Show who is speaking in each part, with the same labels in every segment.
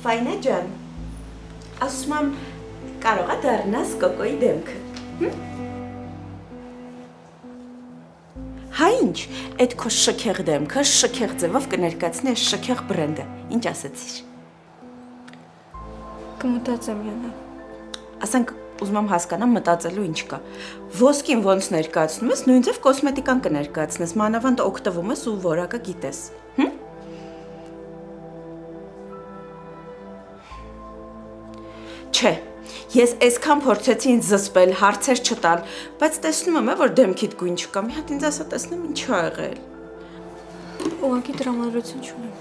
Speaker 1: Ֆայնա ջան, ասում եմ կարող է դառնաս կոկոյի դեմքը։ Հա ինչ, այդ քո շքեղ դեմքը շքեղ ձևով կներկայացնի այս շքեղ բրենդը։ Ինչ ասացիր։
Speaker 2: Կմտածեմ Յանա։
Speaker 1: Ասենք ուզում եմ հասկանամ մտածելու ինչ կա։ Ոսկին ոնց ներկայացնում ես, նույն ձև կոսմետիկան կներկայացնես, մանավանդ օգտվում ես ու որակը գիտես։ Չէ, ես այսքան փորձեցի ինձ զսպել, հարցեր չտալ, բայց տեսնում եմ, որ դեմքիդ գույն չկա, մի հատ ինձ ասա տեսնեմ ինչ ա եղել։
Speaker 2: Ուղղակի տրամադրություն չունեմ։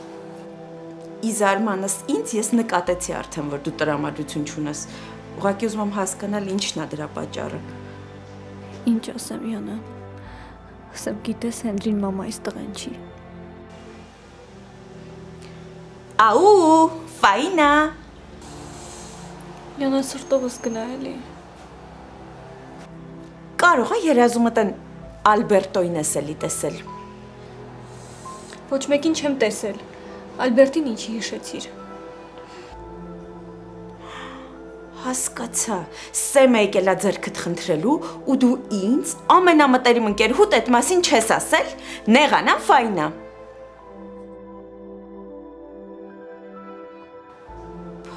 Speaker 1: Ի զարմանս ինձ ես նկատեցի արդեն, որ դու տրամադրություն չունես։ Ուղղակի ուզում եմ հասկանալ ինչն է դրա պատճառը։
Speaker 2: Ինչ ասեմ Յանա։ Սև գիտես Հենրին մամայիս տղեն չի։
Speaker 1: Աու, ֆայնա։
Speaker 2: Յանա սրտովս գնա էլի։
Speaker 1: Կարող է երազումդ են Ալբերտոին ես էլի տեսել։
Speaker 2: Ոչ մեկին չեմ տեսել։ Ալբերտին ինչի հիշեցիր։
Speaker 1: Հասկացա, Սեմը եկել է ձեռքդ խնդրելու ու դու ինձ ամենամտերիմ ընկերուհուդ այդ մասին չես ասել, նեղանա ֆայնա։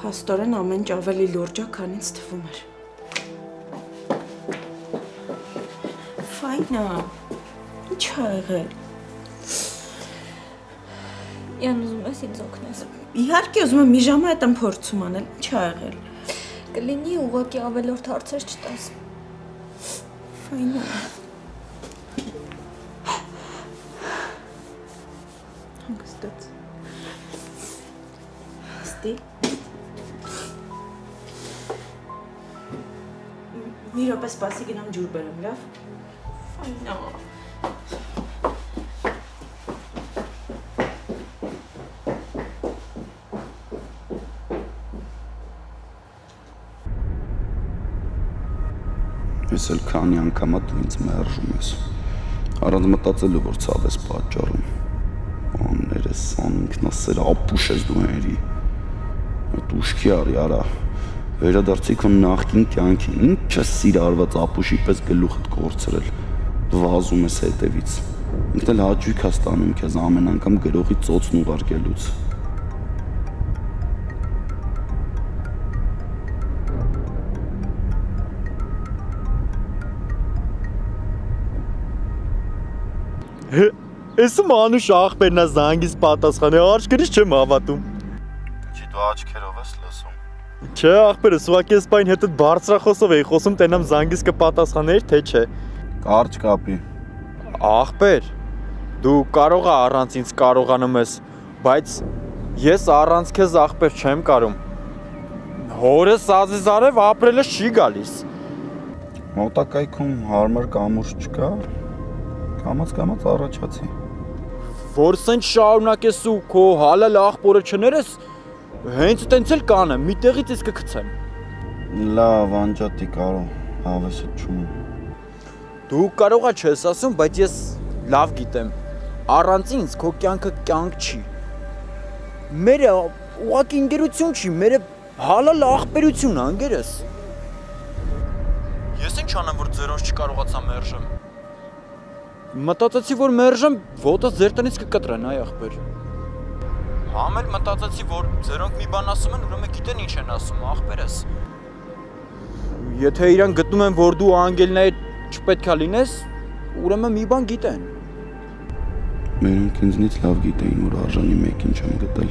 Speaker 1: Փաստորեն ամեն ինչ ավելի լուրջ է, քան ինձ թվում էր։ Ֆայնա, ինչ ա եղել։
Speaker 2: Յան ուզում ես ինձ օգնես։
Speaker 1: Իհարկե ուզում եմ մի ժամ այդ եմ փորձում անել, ինչ ա եղել։
Speaker 2: Կլինի ուղղակի ավելորդ հարցեր չտաս։
Speaker 1: Ֆայնա։ Հանգստած։ Ստի։ Մի րոպե սպասի գնամ ջուր բերեմ, լավ։ Ֆայնա։
Speaker 3: Ես էլ քանի անգամ դու ինձ մերժում ես։ Առանց մտածելու որ ցավ ես պատճառում։ Բաներս ինքնասեր ապուշ ես դու Հենրի։ Դու ուշքի արի արա։ Վերադարձի քո նախկին կյանքի ինչը սիրարված ապուշի պես գլուխդ կորցրել։ Վազում ես հետևից։ Ինքն էլ հաճույք ես տանում քեզ ամեն անգամ գրողի ծոցն ուղարկելուց։
Speaker 4: Ես մանուշ աղբերն է զանգից պատասխան է, աչքերից չեմ հավատում։
Speaker 3: Ինչի դու աչքերով ես լսում։
Speaker 4: Չէ, աղբերս ուղղակի ես պայն հետդ բարձրախոսով էի խոսում, տենամ զանգից կպատասխաներ, թե չէ։
Speaker 3: Կարճ կապի։
Speaker 4: Աղբեր, դու կարող ես առանց ինձ կարողանում ես, բայց ես առանց քեզ աղբեր չեմ կարում։ Հորս Ազիզարև ապրելը չի գալիս։
Speaker 3: Մոտակայքում հարմար կամուրջ չկա։ Կամաց առաջացի։
Speaker 4: Որ սենց շարունակես ու քո հալալ աղբորը չներես, հենց տենց էլ կանեմ, մի տեղից ես կգցեմ։
Speaker 3: Լավ, անջատի կարող, հավեսը չունեմ։
Speaker 4: Դու կարող չես ասում, բայց ես լավ գիտեմ։ Առանց ինձ քո կյանքը կյանք չի։ Մերը ուղղակի ընկերություն չի, մերը հալալ աղբերություն է, ընկերս։ Ես ինչ անեմ, որ ձերոնց չկարողացա մերժեմ։ Մտածեցի, որ մերժեմ, ոտս ձեր տնից կկտրեն, այ աղբեր։ Համ էլ մտածեցի, որ ձերոնք մի բան ասում են, ուրեմն գիտեն ինչ են ասում, աղբերս։ Եթե իրան գտնում են, որ դու անգելնայի չպետք է լինես, ուրեմն մի բան գիտեն։
Speaker 3: Մենոնք ինձնից լավ գիտեին, որ արժանի մեկին չեմ գտել։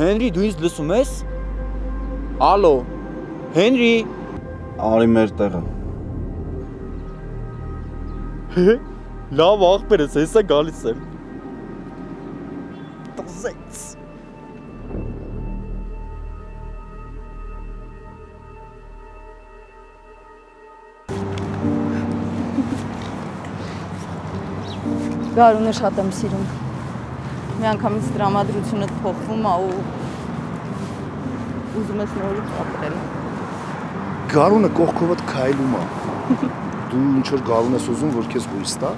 Speaker 4: Հենրի, դու ինձ լսում ես։ Ալո, Հենրի։
Speaker 3: Արի մեր տեղը։
Speaker 4: Լավ աղբերս, հեսա գալիս եմ։ Տզեց։
Speaker 5: Գարունը շատ եմ սիրում։ Մի անգամից տրամադրությունդ փոխվում է ու ուզում ես նորից ապրել։
Speaker 6: Գարունը կողքովդ քայլում է։ Դու ինչ որ գալուն ես ուզում, որ քեզ հույս տա։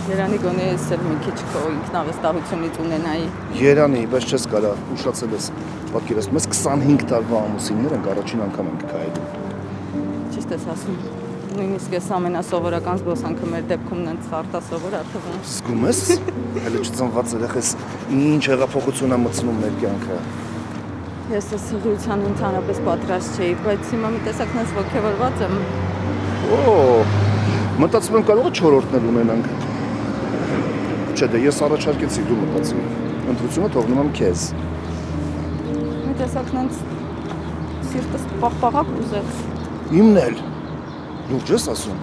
Speaker 5: Երանի գոնե ես էլ մի քիչ քո ինքնավստահությունից ունենայի։
Speaker 6: Երանի, բայց չես կարա, ուշացել ես։ Պատկերացնում ես 25 տարվա ամուսիններ ենք առաջին անգամ ենք քայլում։
Speaker 5: Ճիշտ ես ասում։ Նույնիսկ ես ամենասովորական զբոսանքը մեր դեպքում նենց արտասովոր ա թվում։
Speaker 6: Զգում ես, հələ չծնված երեխես ինչ հեղափոխություն ա մտցնում մեր կյանքը։
Speaker 5: Ես այս հղիության ընդհանրապես պատրաստ չէի, բայց հիմա մի տեսակ նենց ոգևորված եմ։
Speaker 6: Օ, մտածում եմ կարող է 4-րդն էլ ունենանք։ Չէ, դե ես առաջարկեցի, դու մտածի։ Ընտրությունը թողնում եմ քեզ։
Speaker 5: Մի տեսակ նենց սիրտս պաղպաղակ ուզեց։
Speaker 6: Իմն էլ։ Լուրջ ես ասում։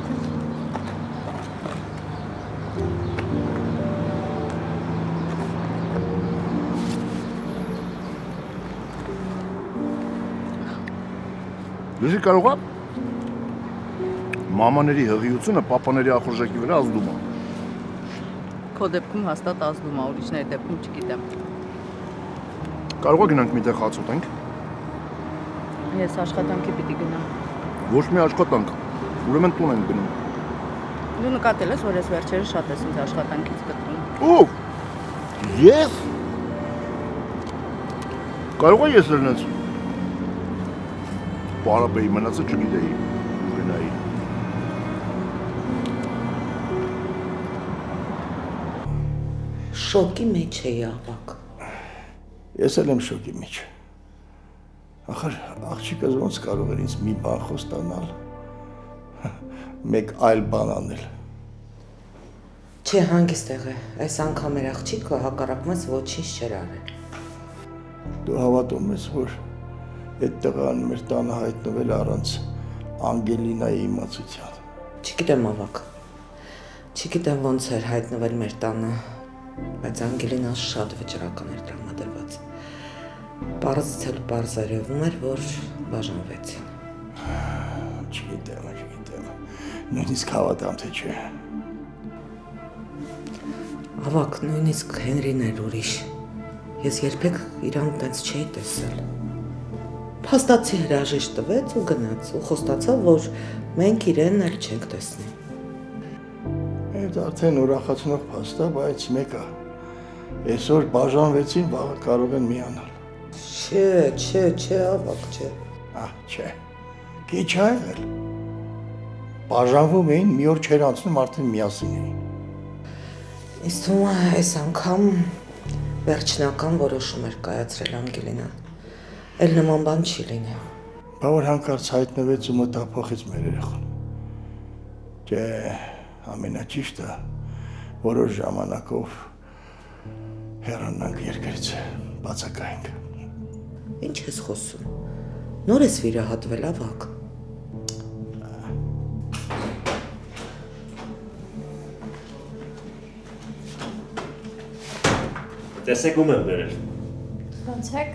Speaker 6: Լույսի կարող է մամաների հղիությունը պապաների ախորժակի վրա ազդում է։
Speaker 5: Քո դեպքում հաստատ ազդում է, ուրիշների դեպքում չգիտեմ։
Speaker 6: Կարող է գնանք միտեղ հաց ուտենք։
Speaker 5: Ես աշխատանքի պիտի գնամ։
Speaker 6: Ոչ մի աշխատանք, ուրեմն տուն ենք գնում։
Speaker 5: Դու նկատել ես, որ ես վերջերս շատ ես ինձ աշխատանքից գտնում։
Speaker 6: Ո՞վ։ Ես։ Կարող է ես լնած։ Բարաբեի մնացը չգիտեի, գնայի։
Speaker 1: Շոկի մեջ էի ավակ։
Speaker 6: Ես էլ եմ շոկի մեջ։ Ախր աղջիկս ոնց կարող էր ինձ մի բան խոստանալ, մեկ այլ բան անել։
Speaker 1: Չէ, հանգստեղ է, այս անգամ մեր աղջիկը հակառակ մեզ ոչինչ չէր արել։
Speaker 6: Դու հավատում ես, որ այդ տղան մեր տանը հայտնվել առանց Անգելինայի իմացության։
Speaker 1: Չգիտեմ ավակ, չգիտեմ ոնց էր հայտնվել մեր տանը, բայց Անգելինան շատ վճռական էր տրամադրված։ Պարզից էլ պարզ երևում էր, որ բաժանվեցին։
Speaker 6: Չգիտեմ, նույնիսկ հավատամ, թե չէ։
Speaker 1: Ավակ, նույնիսկ Հենրին էր ուրիշ։ Ես երբեք իրան տենց չէի տեսել։ Փաստացի հրաժեշտ տվեց ու գնաց ու խոստացավ, որ մենք իրեն էլ չենք տեսնի։
Speaker 6: Այդ արդեն ուրախացնող փաստ է, բայց մեկը այսօր բաժանվեցին, վաղը կարող են միանալ։
Speaker 1: Չէ, ավակ, չէ։
Speaker 6: Չէ։ Քիչ ա եղել։ Բաժանվում էին, մի օր չեր անցնում, արդեն միասին էին։
Speaker 1: Ինձ թվում է այս անգամ վերջնական որոշում էր կայացրել Անգելինան։ Էլ նման բան չի լինի։
Speaker 6: Բա որ հանկարծ հայտնվեց ու մտափոխեց մեր երեխան։ Չէ, ամենաճիշտը որոշ ժամանակով հեռանանք երկրից, բացակայենք։
Speaker 1: Ինչ ես խոսում։ Նոր ես վիրահատվել, ավակ։
Speaker 7: Տեսեք ում եմ վերել։
Speaker 2: Ոնց եք։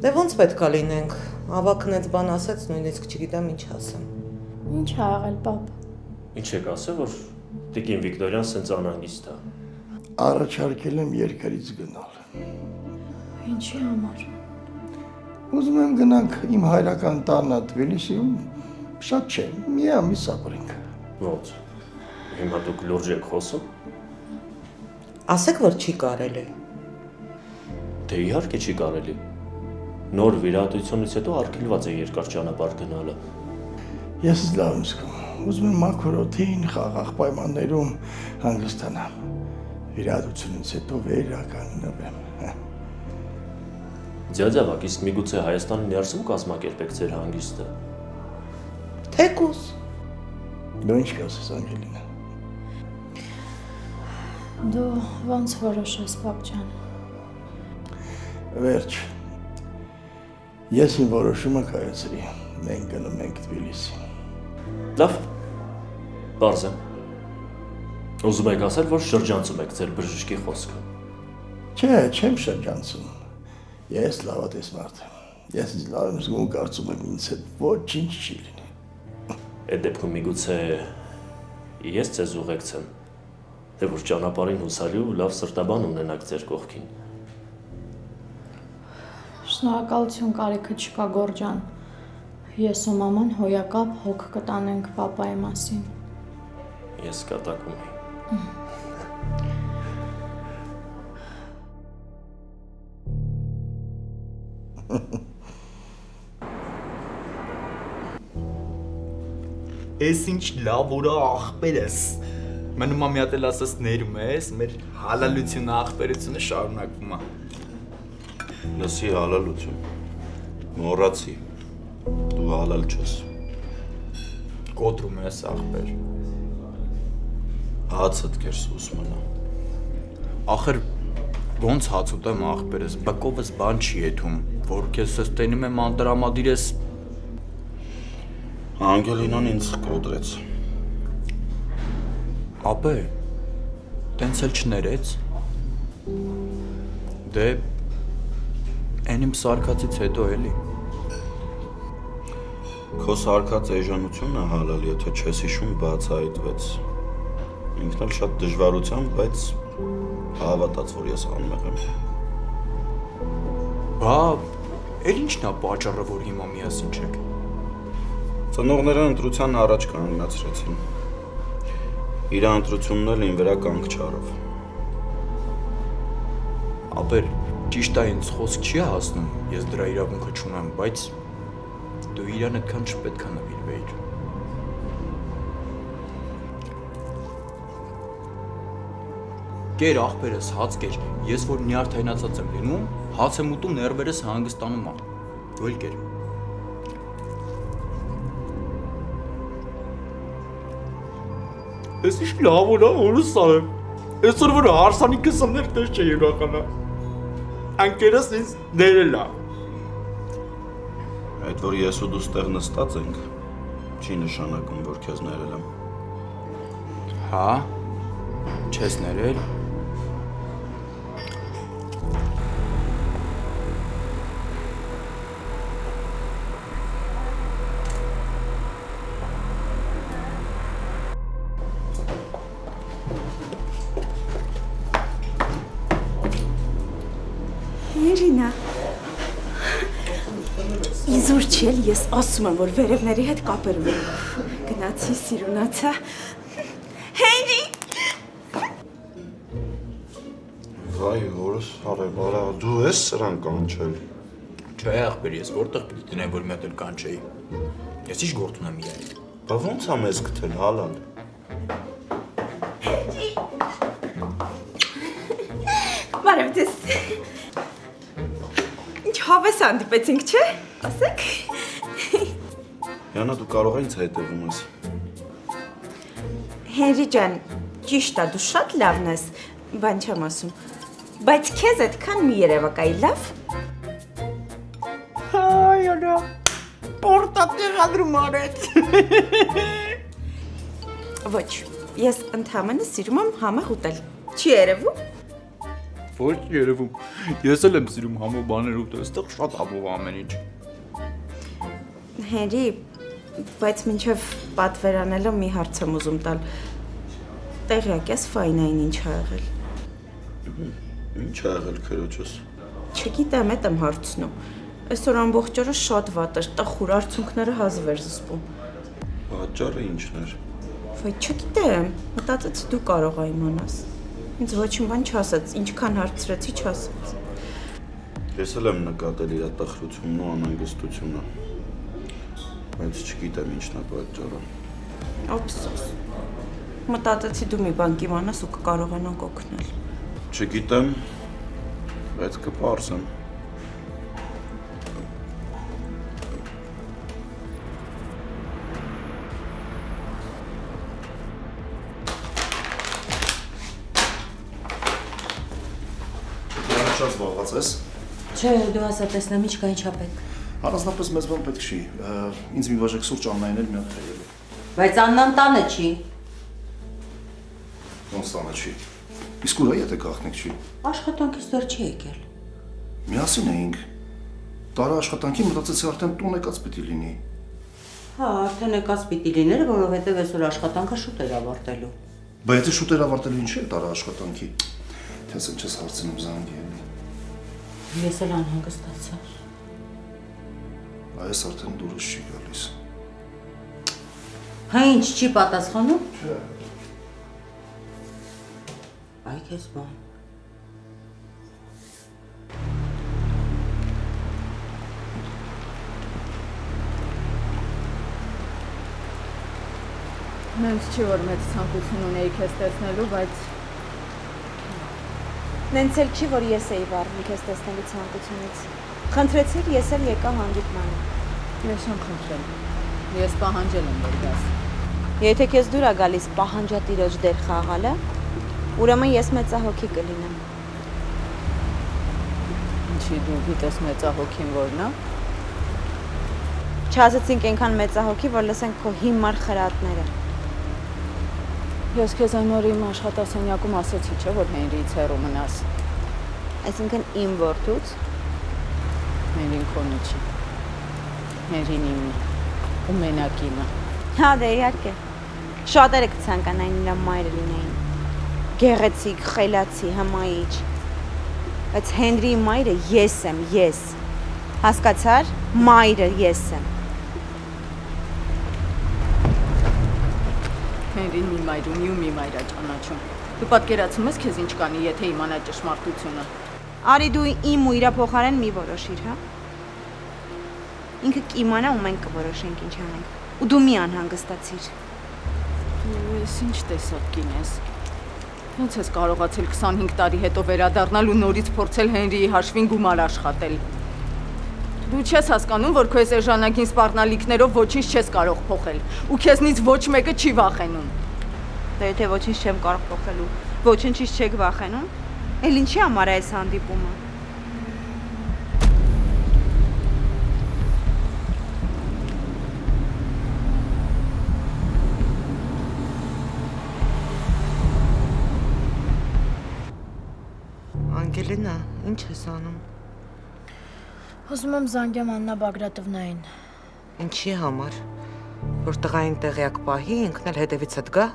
Speaker 1: Դե ոնց պետք է լինենք։ Ավակն այդ բան ասեց, նույնիսկ չգիտեմ ինչ ասեմ։
Speaker 2: Ինչ ա եղել, պապ։
Speaker 7: Ինչ եք ասել, որ տիկին Վիկտորյան սենց անհանգիստ է։
Speaker 6: Առաջարկել եմ երկրից գնալ։
Speaker 2: Ինչի համար։
Speaker 6: Ուզում եմ գնանք իմ հայրական տանը Թբիլիսիում, շատ չէ, մի ամիս ապրենք։
Speaker 7: Ոնց։ Հիմա դուք լուրջ եք խոսում։
Speaker 1: Ասեք, որ չի կարելի։
Speaker 7: Դե իհարկե չի կարելի։ Նոր վիրահատությունից հետո արգելված է երկար ճանապարհ գնալը։
Speaker 6: Ես լավ եմ զգում։ Ուզում եմ մաքրոթին, խաղաղ պայմաններում հանգստանամ։ Վիրահատությունից հետո վերականգնվեմ։
Speaker 7: Ձյաձավակ, իսկ միգուցե Հայաստանի ներսում կազմակերպեք ձեր հանգիստը։
Speaker 1: Թեկուզ։
Speaker 6: Դու ինչ կասես, Անգելինա։
Speaker 2: Դու ոնց որոշես, պապ ջան։
Speaker 6: Վերջ։ Ես իմ որոշումը կայացրի։ Մենք գնում ենք Թբիլիսի։
Speaker 7: Լավ։ Պարզ է։ Ուզում եք ասել, որ շրջանցում եք ձեր բժշկի խոսքը։
Speaker 6: Չէ, չեմ շրջանցում։ Ես լավատես մարդ եմ։ Ես ինձ լավ եմ զգում, կարծում եմ ինձ հետ ոչինչ չի լինի։
Speaker 7: Այդ դեպքում միգուցե ես ձեզ ուղեկցեմ, թե որ ճանապարհին հուսալի ու լավ սրտաբան ունենաք ձեր կողքին։
Speaker 2: Շնորհակալություն, կարիքը չկա, Գորջան։ Ես ու մաման հոյակապ հոգ կտանենք պապայի մասին։
Speaker 7: Ես կատակում եմ։
Speaker 4: Էս ինչ լավ ուրա աղբեր ես։ Մնում եմ մի հատ էլ ասես ներում ես, մեր հալալությունը աղբերությունը շարունակվում է։
Speaker 3: Լսի հալալություն։ Մոռացի։ Դու հալալ չես։
Speaker 4: Կոտրում ես աղբեր։
Speaker 3: Հացդ կերս Ոսմանա։
Speaker 4: Ախր ոնց հաց ուտեմ աղբերս, բկովս բան չի եթում, որ քեզ ես տենում եմ անտրամադիր ես։
Speaker 3: Անգելինան ինձ կոտրեց։
Speaker 4: Ապե, տենց էլ չներեց։ Դե, են իմ սարկացից հետո էլի։
Speaker 3: Քո սարկած էժանությունը հալալ, եթե չես հիշում բացահայտվեց։ Ինքն էլ շատ դժվարությամբ, բայց հավատաց, որ ես անմեղ եմ։
Speaker 4: Բա, էլ ինչն է պատճառը, որ հիմա միասին չեք։
Speaker 3: Ծնողները ընտրության առաջ կանգնացրեցին։ Իր ընտրությունն էլ ին վրա կանգ չարավ։
Speaker 4: Ապեր, ճիշտ է ինձ խոսք չի հասնում, ես դրա իրավունքը չունեմ, բայց դու իրան այդքան չպետք է նվիրվեիր։ Կեր աղբերս, հաց կեր, ես որ նյարդայնացած եմ լինում, հաց եմ ուտում, ներվերս հանգստանում եմ, դու էլ կեր։ Ես ինչ լավ ուրա, որս արեմ, այսօր որ հարսանիքս ըմներ տես չէ յուրականա, անկերս ինձ ներել է։
Speaker 3: Այդ որ ես ու դու ստեղ նստած ենք, չի նշանակում, որ քեզ ներել եմ։
Speaker 4: Հա, չես ներել։
Speaker 8: Երինա, իզուր չել ես ասում եմ, որ վերևների հետ կապերում եմ, գնացի սիրունացա, Հենրի!
Speaker 3: Վայ, որս հարև, արա, դու ես սրան կանչել։
Speaker 4: Չէ, աղբեր, ես որտեղ պիտի տնեմ, որ մի հատ էլ կանչեի։ Ես ինչ գործ ունեմ իր հետ։
Speaker 3: Բա ոնց ա մեզ գտել, հալալ։
Speaker 8: Բարև ձեզ։ Ինչ հավես հանդիպեցինք, չէ՞, ասեք։
Speaker 3: Յանա, դու կարող ես հետևում ես։
Speaker 8: Հենրի ջան, ճիշտ է, դու շատ լավն ես, բան չեմ ասում, բայց քեզ այդքան մի երևակայի լավ։
Speaker 4: Հայ, արա, պորտա տեղադրում արեց։
Speaker 8: Ոչ, ես ընդհանրապես սիրում եմ համեղ ուտել, չի երևում։
Speaker 4: Ոչ երևում, ես էլ եմ սիրում համով բաներ ուտել, այստեղ շատ համով ամեն ինչ։
Speaker 8: Հենրի, բայց մինչև պատվերանելը մի հարց եմ ուզում տալ, տեղյակ ես Ֆայնային ինչ ա եղել։
Speaker 3: Ինչ ա եղել քրոջս։
Speaker 8: Չգիտեմ, էդ եմ հարցնում, այսօր ամբողջ օրը շատ վատ էր, տխուր արցունքները հազիվ էր զսպում։
Speaker 3: Պատճառը ինչն էր։
Speaker 8: Ոյ չգիտեմ, մտածեցի դու կարող ա իմանաս։ Ինձ ոչինչ բան չասաց, ինչքան հարցրեցի չասաց։
Speaker 3: Ես էլ եմ նկատել իր տխրությունն ու անհանգստությունը, բայց չգիտեմ ինչն է պատճառը։
Speaker 8: Ափսոս։ Մտածեցի դու մի բան կիմանաս ու կկարողանանք օգնել։
Speaker 3: Չգիտեմ, բայց կպարզեմ։
Speaker 6: Շատ զբաղված ես։
Speaker 9: Չէ, դու ասա տեսնեմ ինչ կա ինչա պետք։
Speaker 6: Առանձնապես մեզ բան պետք չի։ Ինձ մի բաժակ սուրճ Աննային էլ մի հատ թեյելու։
Speaker 9: Բայց Աննան տանը չի։
Speaker 6: Ոնց տանը չի։ Իսկ ուր է եթե գաղտնիք չի։
Speaker 9: Աշխատանքից դեռ չի եկել։
Speaker 6: Միասին էինք։ Տարա աշխատանքի մտածեցի արդեն տուն եկած պիտի լինի։
Speaker 9: Հա, արդեն եկած պիտի լիներ, որովհետև այսօր աշխատանքը շուտ էր ավարտելու։
Speaker 6: Բայց եթե շուտ էր ավարտելու ինչ է տարա աշխատանքի։ Թե ասեմ չես հարցնում զանգի էլի։
Speaker 9: Ես էլ անհանգստացա։
Speaker 6: Այս արդեն դուրս չի գալիս։
Speaker 9: Հա ինչ չի պատասխանում։
Speaker 6: Չէ։
Speaker 9: Այ քեզ բան։
Speaker 5: Նենց չի, որ մեծ ցանկություն ունեի քեզ տեսնելու, բայց
Speaker 8: Նենց էլ չի, որ ես էի վառվում քեզ տեսնելու ցանկությունից։ Խնդրեցիր, ես էլ եկա հանդիպմանը։
Speaker 5: ես չեմ խնդրել։ Ես պահանջել եմ, որ գաս։
Speaker 8: Եթե քեզ դուր է գալիս պահանջատիրոջ դեր խաղալը, ուրեմն ես մեծահոգի կլինեմ։
Speaker 5: Ինչի դու գիտես մեծահոգին որն է։
Speaker 8: Չասեցինք այնքան մեծահոգի, որ լսենք քո հիմար խրատները։
Speaker 5: Ես քեզ այն օրը իմ աշխատասենյակում ասեցի, չէ, որ Հենրիից հեռու մնաս։
Speaker 8: Այսինքն իմ որդուց։
Speaker 5: Հենրին քոնը չի։ Հենրին իմն է, ու մենակ իմը։
Speaker 8: Հա, դե իհարկե։ Շատերը կցանկանային նրա մայրը լինեին։ Գեղեցիկ, խելացի, հմայիչ։ Բայց Հենրիի մայրը ես եմ, ես։ Հասկացար, մայրը ես եմ։
Speaker 5: Հենրին մի մայր ունի ու մի մայր է ճանաչում։ Դու պատկերացնում ես քեզ ինչ կանի, եթե իմանա ճշմարտությունը։
Speaker 8: Արի դու իմ ու իրա փոխարեն մի որոշիր, հա։ Ինքը կիմանա ու մենք կորոշենք ինչ անենք։ Ու դու մի անհանգստացիր։
Speaker 5: Դու ես ինչ տեսակ կին ես։ Ոնց ես կարողացել 25 տարի հետո վերադառնալ ու նորից փորձել Հենրիի հաշվին գումար աշխատել։ Դու չես հասկանում, որ քո էժանագին սպառնալիքներով ոչինչ չես կարող փոխել, ու քեզնից ոչ մեկը չի վախենում։
Speaker 8: Դե եթե ոչինչ չեմ կարող փոխել ու ոչինչից չեք վախենում, էլ ինչի համար է այս հանդիպումը։
Speaker 1: Անգելինա, ինչ ես անում։
Speaker 2: Ուզում եմ զանգեմ Աննա Բագրատովնային։
Speaker 1: Ինչի համար։ Որ տղային տեղյակ պահի, ինքն էլ հետևիցդ գա։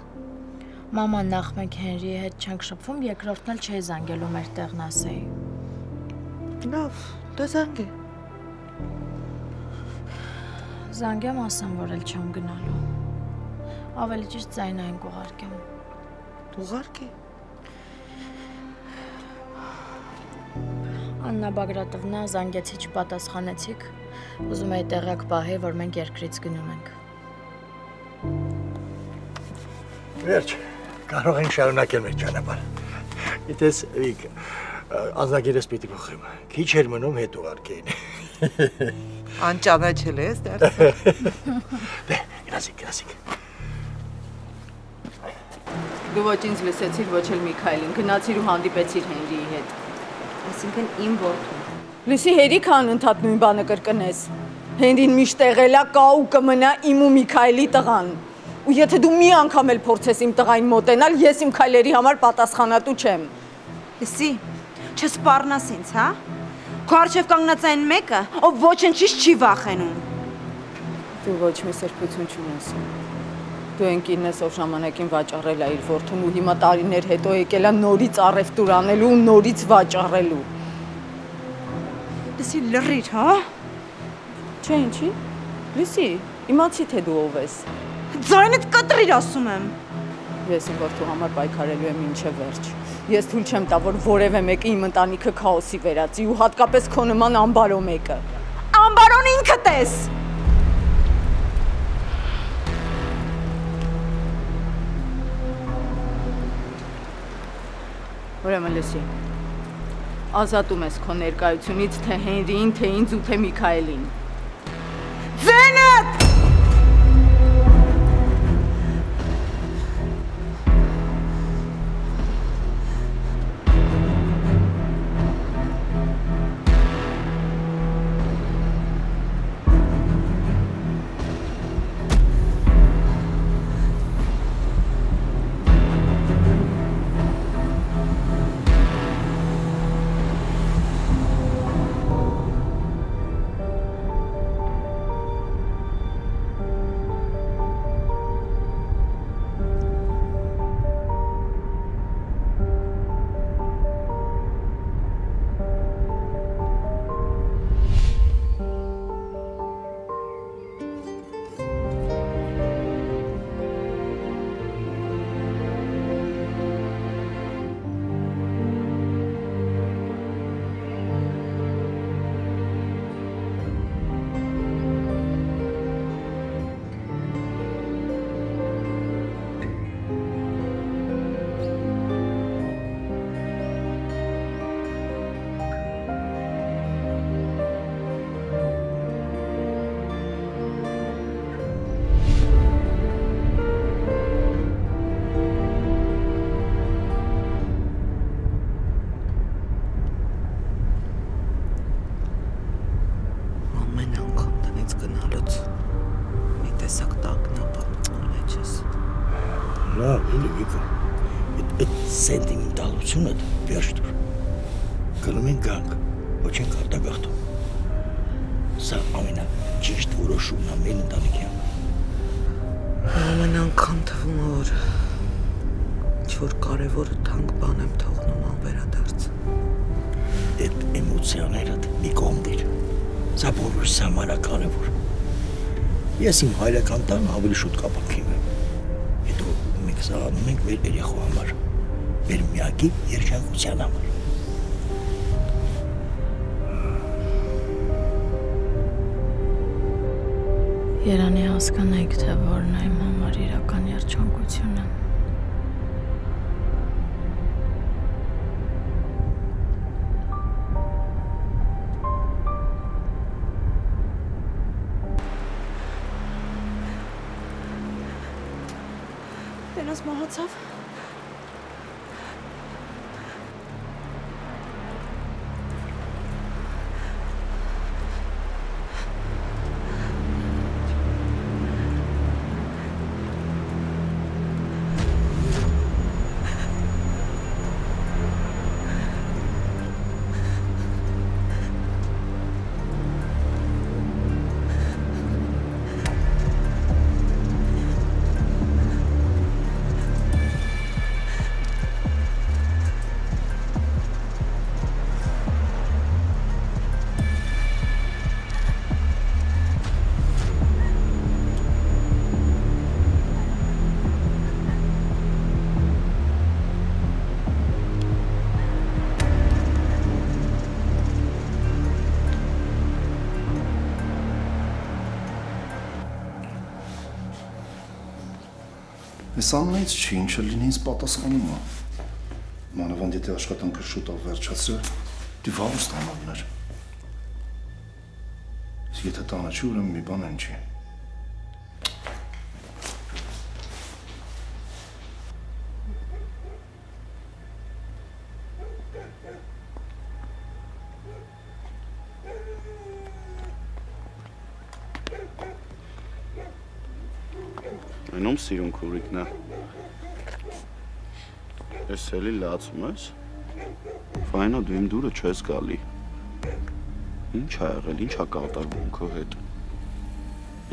Speaker 2: Մաման նախ մենք Հենրիի հետ չենք շփվում, երկրորդն էլ չէի զանգելու մեր տեղն ասեի։
Speaker 1: Լավ, դու զանգի։
Speaker 2: Զանգեմ ասեմ, որ էլ չեմ գնալու։ Ավելի ճիշտ ձայնային կուղարկեմ։
Speaker 1: Ուղարկի։
Speaker 2: Աննա Բագրատովնա, զանգեցի չպատասխանեցիք, ուզում էի տեղյակ պահեի, որ մենք երկրից գնում ենք։
Speaker 6: Վերջ, կարող ենք շարունակել մեր ճանապարհը։ Գիտես, Վիկ, անձնագիրս պիտի փոխեմ։ Քիչ էր մնում հետ ուղարկեին։
Speaker 1: Անճանաչել ես դարձել։
Speaker 6: Դե, գրասիկ։
Speaker 5: Դու ոչ ինձ լսեցիր, ոչ էլ Միքայելին, գնացիր ու հանդիպեցիր Հենրիի հետ։
Speaker 8: Այսինքն իմ որդուն։
Speaker 5: Լսի հերիք անընդհատ նույն բանը կրկնես։ Հենրին միշտ եղել է, կա ու կմնա իմ ու Միքայելի տղան։ Ու եթե դու մի անգամ էլ փորձես իմ տղային մոտենալ, ես իմ քայլերի համար պատասխանատու չեմ։
Speaker 8: Լսի, չսպառնաս ինձ, հա։ Քո առջև կանգնած այն մեկը, ով ոչնչից չի վախենում։
Speaker 5: Դու ոչ մի սրբություն չունես։ Դու այն կինն ես, ով ժամանակին վաճառել է իր որդուն ու հիմա տարիներ հետո եկել է նորից առևտուր անելու ու նորից վաճառելու։
Speaker 8: Լսի, լռիր, հա։
Speaker 5: Չէ, ինչի։ Լսի, իմացի թե դու ով ես։
Speaker 8: Ձայնդ կտրիր, ասում եմ։
Speaker 5: Ես իմ որդու համար պայքարելու եմ մինչև վերջ։ Ես թույլ չեմ տա, որ որևէ մեկը իմ ընտանիքը քաոսի վերածի ու հատկապես քո նման ամբարո մեկը։
Speaker 8: Ամբարոն ինքդ ես։
Speaker 5: Ուրեմն լսի, ազատում ես քո ներկայությունից թե Հենրիին, թե ինձ ու թե Միքայելին։
Speaker 8: Ձենդ!
Speaker 6: Լավ, էլի Վիկա։ Այդ սենտիմենտալությունը վերջ դուր։ Գնում են գանք, ոչ են արտագաղթում։ Սա ամենաճիշտ որոշումն է մեր ընտանիքի համար։
Speaker 1: Ամեն անգամ թվում է, որ ինչ-որ կարևորը թանկ բան եմ թողնում անվերադարձ։
Speaker 6: Այդ էմոցիաներդ մի կողմ դիր։ Սա բոլորս համար է կարևոր։ Ես իմ հայրական տանը ավելի շուտ կապանքիմ եմ։ Հետո մենք զարանում ենք մեր երեխու համար, մեր միակի երջանկության համար։
Speaker 2: Երանի հասկանայիք, թե որն է իմ համար իրական երջանկությունը։
Speaker 8: Տենաս մահացավ։
Speaker 3: Այս ամենից չի, ինչը լինի ինձ պատասխանում է։ Մանավանդ եթե աշխատանքը շուտով վերջացրել, դի վաղ ստանալներ։ Իսկ եթե տանը չի, ուրեմն մի բան են չի։ Այնոմ սիրուն քուրիկն է։ Ես էլի լացում ես։ Ֆայնա դու իմ դուրը չես գալի։ Ինչ ա եղել, ինչ ա կատարվում քո հետ։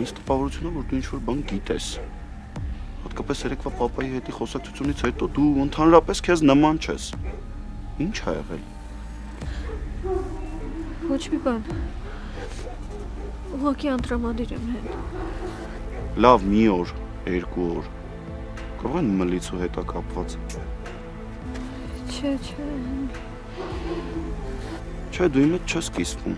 Speaker 3: Ինձ տպավորություն է, որ դու ինչ-որ բան գիտես։ Հատկապես երեկվա պապայի հետի խոսակցությունից հետո դու ընդհանրապես քեզ նման չես։ Ինչ ա եղել։
Speaker 2: Ոչ մի բան։ Ուղղակի անտրամադիր եմ հետ։
Speaker 3: Լավ, մի օր, երկու օր։ Կարող են մլիցու հետ է կապված։
Speaker 2: Չէ։
Speaker 3: Չէ, դու իմ հետ չես կիսվում։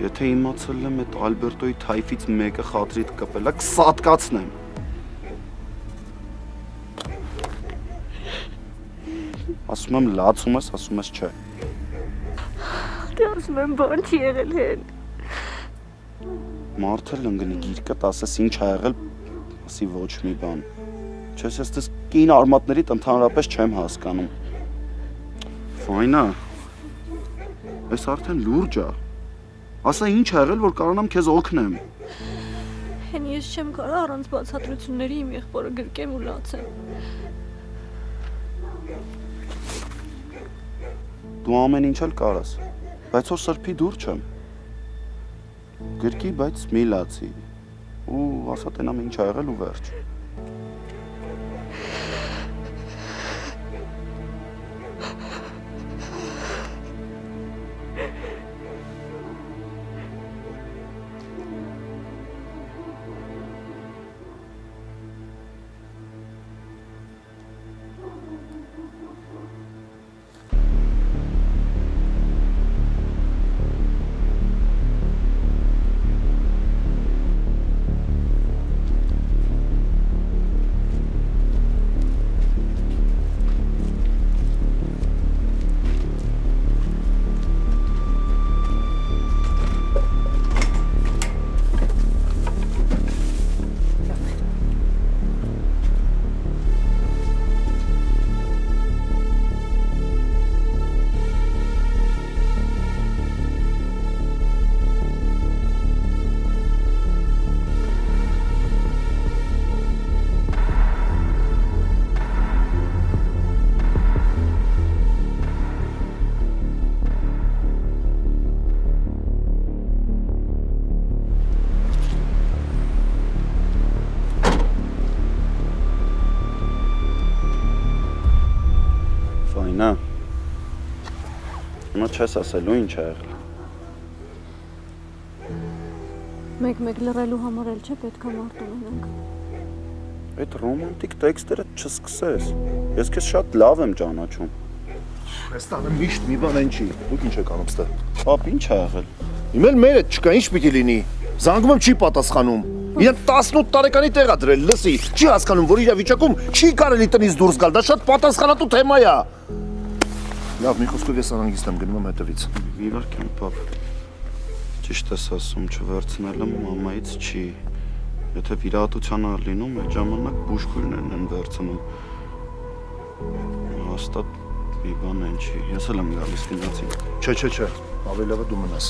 Speaker 3: Եթե իմացել եմ այդ Ալբերտոյի թայֆից մեկը խատրիդ կպել է, կսատկացնեմ։ Ասում եմ լացում ես, ասում ես չէ։
Speaker 2: Դե ասում եմ բան չի եղել հեն։
Speaker 3: Մարդը լնգնի գիրկդ, ասես ինչ ա եղել, ասի ոչ մի բան։ Չես ես դες կին արմատներիդ ընդհանրապես չեմ հասկանում։ Ֆայնա, ես արդեն լուրջ ա։ Ասա ինչ ա եղել, որ կարողանամ քեզ օգնեմ։
Speaker 2: Հեն ես չեմ կարող առանց բացատրությունների իմ եղբորը գրկեմ ու լացեմ։
Speaker 3: Դու ամեն ինչ էլ կարաս, բայց որ սրբի դուր չեմ։ Գրկի, բայց մի լացի։ Ու ասա տենամ ինչ ա եղել ու վերջ։ Ֆայնա։ Հիմա չես ասելու ինչ ա եղել։
Speaker 2: Մեկ-մեկ լռելու համար էլ չէ պետք է մարտում ունենք։
Speaker 3: Այդ ռոմանտիկ տեքստերը չսկսես։ Ես քեզ շատ լավ եմ ճանաչում։
Speaker 10: Այս տանը միշտ մի բան են չի։ Դուք ինչ եք անում ստե։
Speaker 3: Պապ, ինչ ա եղել։
Speaker 10: Իմ էլ մերը չկա, ինչ պիտի լինի։ Զանգում եմ չի պատասխանում։ Իրեն 18 տարեկանի տեղ ա դրել, լսի, չի հասկանում, որ իրավիճակում չի կարելի տնից դուրս գալ, դա շատ պատասխանատու թեմա է։ Լավ, մի խոսքով ես անհանգիստ եմ գնում եմ հետևից։
Speaker 3: Իվարկեմ, պապ։ Ճիշտ ես ասում, չվերցնելը մամայից չի։ Եթե վիրահատության ա լինում, այդ ժամանակ բուժքույրներն են վերցնում։ Հաստատ մի բան են չի։ Ես էլ եմ գալիս գնացին։
Speaker 10: Չէ, ավելի լավ է դու մնաս։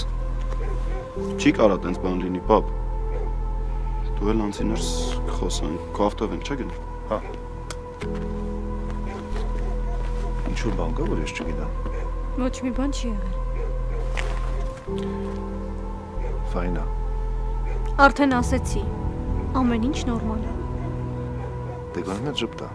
Speaker 3: Չի կարա տենց բան լինի, պապ։ Դու էլ անցիներս խոսանք, քո ավտով ենք, չէ՞ գնա։
Speaker 10: Հա։ Ինչ-որ բան կա, որ ես չգիտեմ։
Speaker 2: Ոչ մի բան չի եղել։
Speaker 10: Ֆայնա։
Speaker 2: Արդեն ասեցի, ամեն ինչ նորմալ է։
Speaker 10: Դե գանա ջպտա։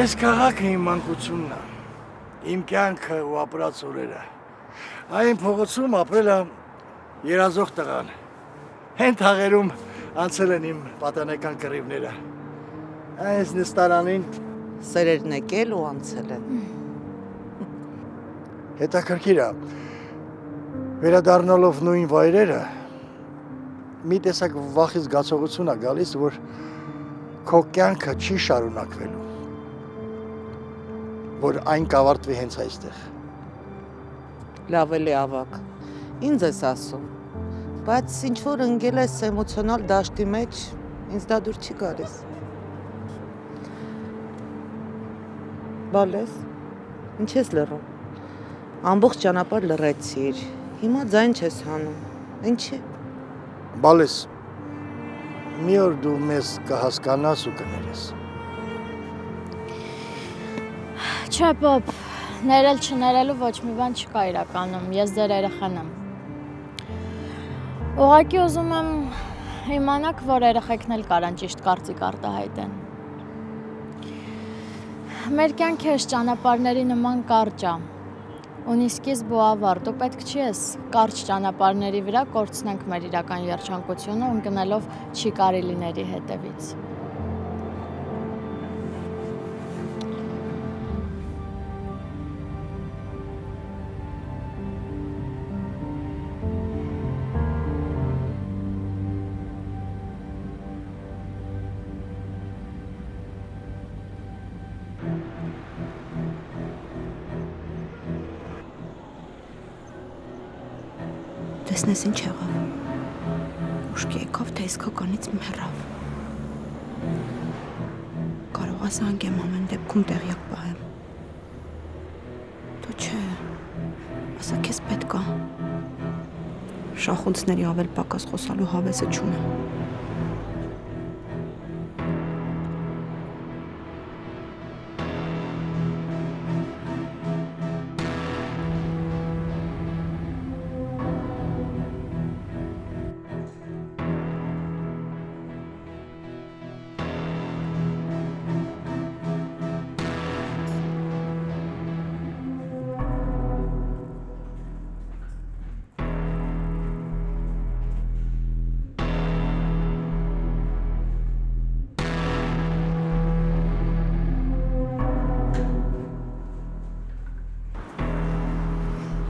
Speaker 6: Այս քաղաքը իմ մանկությունն է, իմ կյանքը ու ապրած օրերը։ Այն փողոցում ապրել է երազող տղան։ Հեն թաղերում անցել են իմ պատանեկան կռիվները։ Այս նստարանին
Speaker 1: Սերերն եկել ու անցել են։
Speaker 6: հետաքրքիր է, վերադառնալով նույն վայրերը, մի տեսակ վախի զգացողություն է գալիս, որ քո կյանքը չի շարունակվելու, որ այն կավարտվի հենց այստեղ։
Speaker 1: Լավ էլի ավակ, ինձ ես ասում, բայց ինչ որ ընկել ես էմոցիոնալ դաշտի մեջ, ինձ դա դուր չի գալիս։ Բալես, ինչ ես լռում, ամբողջ ճանապարհ լռեցիր, հիմա ձայն չես հանում, ինչի։
Speaker 6: Բալես, մի օր դու մեզ կհասկանաս ու կներես։
Speaker 11: Չէ, պապ, ներել չներելու ոչ մի բան չկա իրականում, ես ձեր երեխան եմ։ Ուղղակի ուզում եմ իմանաք, որ երեխեքն էլ կարան ճիշտ կարծիք արտահայտեն։ Մեր կյանքը այս ճանապարհների նման կարճ է, ունի սկիզբ ու ավարտ, ու պետք չի ես կարճ ճանապարհների վրա կորցնենք մեր իրական երջանկությունը, ընկնելով չի կարելիների հետևից։
Speaker 8: Տեսնես ինչ եղավ, ուշքի եկավ, թե իսկականից մեռավ։ Կարող ես անգեմ ամեն դեպքում տեղյակ պահեմ։ Դու չէ, ասա քեզ պետք է։ Շախունցների ավել պակաս խոսալու հավեսը չունեմ։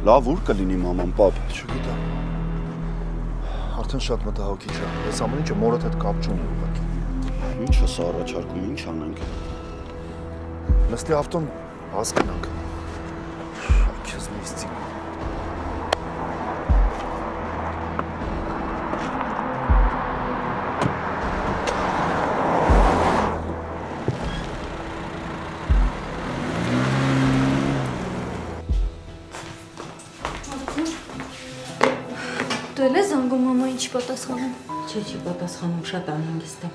Speaker 3: Լավ ուր կլինի մաման, պապ։
Speaker 10: Չգիտեմ։ Արդեն շատ մտահոգիչ է։ Այս ամեն ինչը մորդ հետ կապ չունի ուղղակի։
Speaker 3: Ինչ է սա առաջարկում, ինչ անենք։
Speaker 10: Նստի ավտոն հասկանանք։ Քեզ միստիկ։
Speaker 2: Դու ես զանգում մամային չի պատասխանում։
Speaker 9: Չի պատասխանում, շատ անհանգիստ եմ։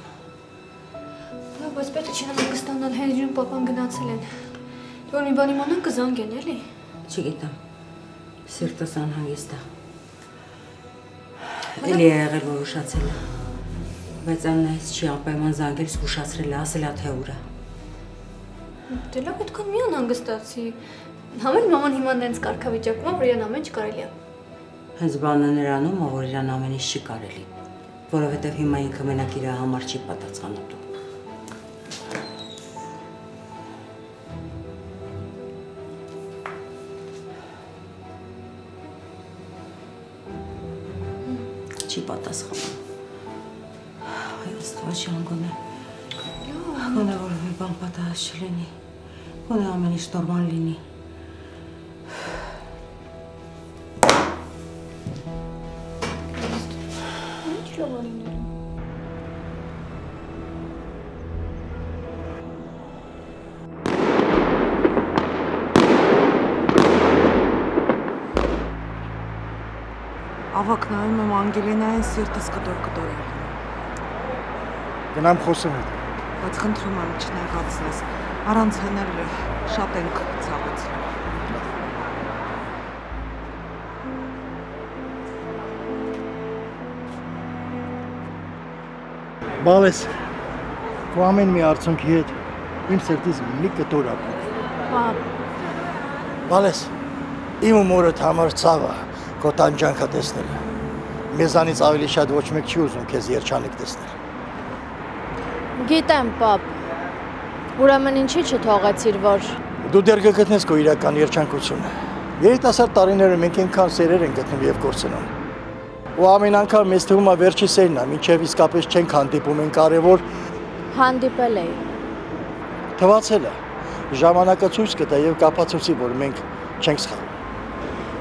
Speaker 2: Բայց պետք չի անհանգստանալ, Հենրին ու պապան գնացել են։ Դու մի բան իմանան կզանգեն, էլի։
Speaker 9: Չգիտեմ։ Սիրտս անհանգիստ է։ Էլի է եղել, որ ուշացել է։ Բայց Աննայից չի անպայման զանգել, զգուշացրել է, ասել է թե ուր է։
Speaker 2: Դե լավ, այդքան մի անհանգստացի։ Համել մաման հիմա նենց կարգավիճակում է, որ իրան ամեն ինչ կարելի է։
Speaker 9: Հենց բանը նրանում է, որ իրան ամեն ինչ չի կարելի, որովհետև հիմա ինքը մենակ իր համար չի պատասխանատու։ Չի պատասխանում։ Այ Աստված շանգոնե։ Գոնե որևէ բան պատահած չլինի։ Գոնե ամեն ինչ նորմալ լինի։
Speaker 1: Ավակ նայում եմ Անգելինային սիրտս կտոր է։
Speaker 6: Գնամ խոսեմ հետ։
Speaker 1: Բայց խնդրում եմ չնեղացնես, առանց հնել շատ ենք ցավեցել։
Speaker 6: Բալես, քո ամեն մի արցունքի հետ իմ սրտից մի կտոր ապրում։
Speaker 2: Պապ։
Speaker 6: Բալես, իմ ու մորդ համար ցավը քո տանջանքը տեսնելը։ Մեզանից ավելի շատ ոչ մեկ չի ուզում քեզ երջանիկ տեսնել։
Speaker 11: Գիտեմ, պապ։ Ուրեմն ինչի չթողեցիր, որ
Speaker 6: Դու դեռ կգտնես քո իրական երջանկությունը։ Երիտասարդ տարիները մենք այնքան սերեր ենք գտնում եւ կորցնում։ Ու ամեն անգամ մեզ թվում է վերջի սերն է, մինչև իսկապես չենք հանդիպում են կարևոր
Speaker 11: հանդիպել էի։
Speaker 6: Թվացել է։ Ժամանակը ցույց կտա եւ կապացուցի, որ մենք չենք սխալվում։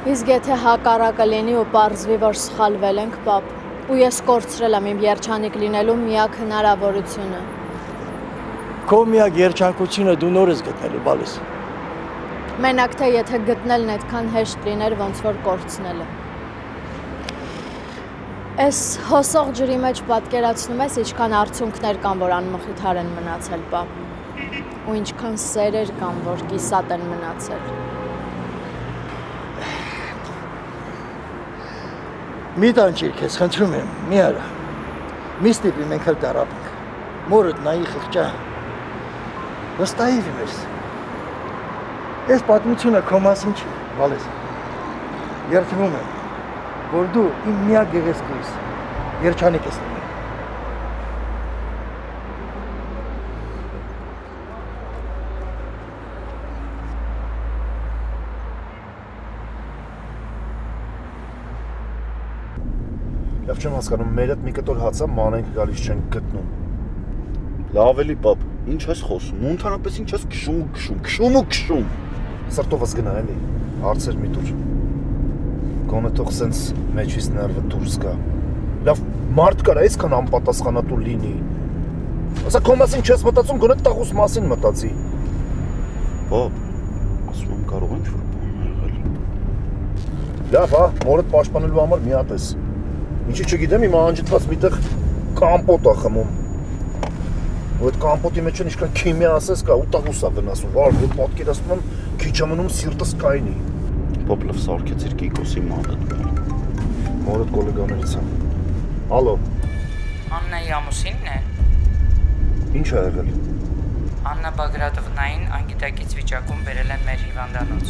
Speaker 11: Իսկ եթե հակառակը լինի ու պարզվի, որ սխալվել ենք, պապ, ու ես կորցրել եմ իմ երջանիկ լինելու միակ հնարավորությունը։
Speaker 6: Քո միակ երջանկությունը դու նոր ես գտնելու, Բալես։
Speaker 11: Մենակ թե եթե գտնելն այդքան հեշտ լիներ, ոնց որ կորցնելը։ Այս հոսող ջրի մեջ պատկերացնում ես, ինչքան արցունքներ կան, որ անմխիթար են մնացել, պապ, ու ինչքան սերեր կան, որ կիսատ են մնացել։
Speaker 6: Մի տանջիր քեզ, խնդրում եմ, մի արա։ Մի ստիպի մենք էլ տարապենք։ Մորդ նայի խղճա։ Վստահիր մեզ։ Այս պատմությունը քո մասին չի, Վալես։ Երդվում եմ, որ դու իմ միակ գեղեցկուհիս, երջանիկ ես լինել։
Speaker 10: Լավ չեմ հասկանում, մեր հետ մի կտոր հացա մանենք գալիս չենք գտնում։
Speaker 3: Լավ էլի, պապ, ինչ ես խոսում, ու ընդհանրապես ինչ ես քշում։
Speaker 10: Սրտովս գնա էլի, հարցեր մի տուր։ Գոնե թող սենց մեջից ներվը դուրս գա։ Լավ, մարդ կար այսքան անպատասխանատու լինի։ Ասա քո մասին չես մտածում, գոնե տաղուս մասին մտածի։
Speaker 3: Պապ, ասում եմ կարող ինչ որ բան եղել։
Speaker 10: Լավ, հա, մորդ պաշտպանելու համար մի հատ ես։ Ինչի չգիտեմ, իմ անջտված միտեղ կամպոտ է խմում։ Ու այդ կամպոտի մեջ են ինչքան քիմիա ասես կա, ու տաղուս է վնասում։ Վար, որ պատկերացնում եմ, քիչ ամնում սիրտս կայնի։
Speaker 3: Պապ լավ սարքեցիր Կիկոսի մանը։
Speaker 10: Մորդ գոլեգաներից եմ։ Ալո։
Speaker 12: Աննայի ամուսինն է։
Speaker 10: Ինչ ա եղել։
Speaker 12: Աննա Բագրատովնային անգիտակից վիճակում բերել են մեր հիվանդանոց։